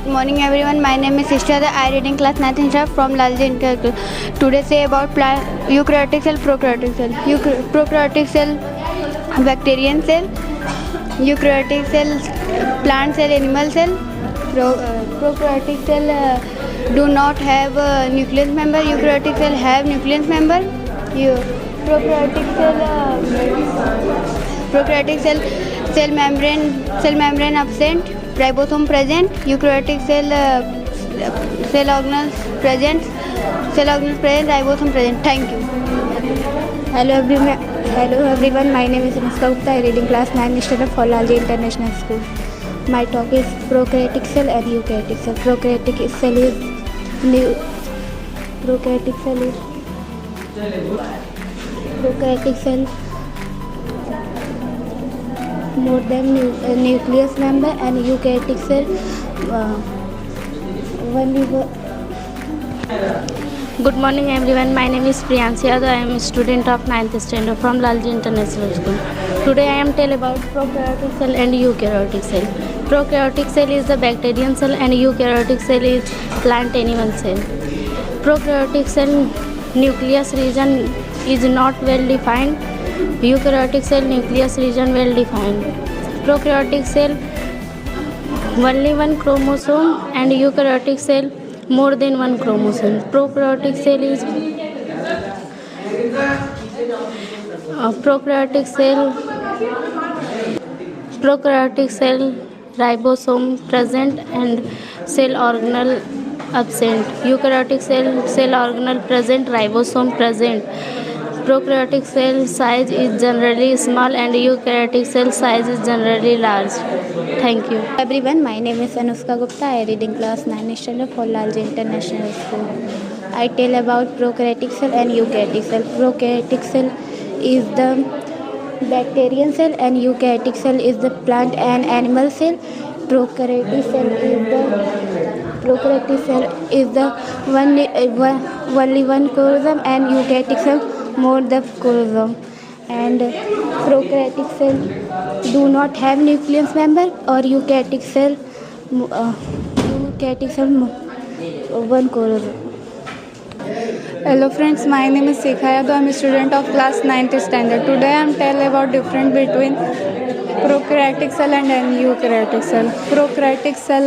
Good morning everyone, my name is Ishtiyada. I read in class 9th standard from Lalji International. Today say about eukaryotic cell, prokaryotic cell. Prokaryotic cell, bacterian cell. Eukaryotic cell, plant cell, animal cell. Prokaryotic cell do not have nucleus member. Eukaryotic cell have nucleus member. Prokaryotic cell membrane absent, ribosome present, eukaryotic cell organelles present, ribosome present. Thank you. Hello everyone. My name is Anushka Gupta. I read in class 9 standard for Lalji International School. My topic is prokaryotic cell and eukaryotic cell. Prokaryotic cell is more than nucleus member, and eukaryotic cell only. Good morning everyone, my name is Priyanshi Yadav. I am a student of 9th standard from Lalji International School. Today I am tell about prokaryotic cell and eukaryotic cell. Prokaryotic cell is the bacterian cell and eukaryotic cell is plant animal cell. Prokaryotic cell nucleus region is not well defined. Eukaryotic cell nucleus region well defined. Prokaryotic cell only one chromosome and eukaryotic cell more than one chromosome. Prokaryotic cell ribosome present and cell organelle absent. Eukaryotic cell organelle present, ribosome present. Prokaryotic cell size is generally small and eukaryotic cell size is generally large. Thank you. Everyone, my name is Anushka Gupta. I read in class 9 standard for Lalji International School. I tell about prokaryotic cell and eukaryotic cell. Prokaryotic cell is the bacterian cell and eukaryotic cell is the plant and animal cell. Prokaryotic cell is the only one chromosome, and eukaryotic cell more the chromosome. And prokaryotic cell do not have nucleus member, or eukaryotic cell one chromosome. Hello friends, my name is Sikha Yadav. I am a student of class 9th standard. Today I am tell about difference between prokaryotic cell and eukaryotic cell. Prokaryotic cell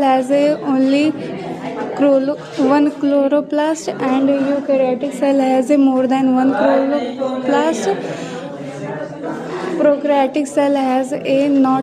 has only one chloroplast, and eukaryotic cell has more than one chloroplast. Prokaryotic cell has a not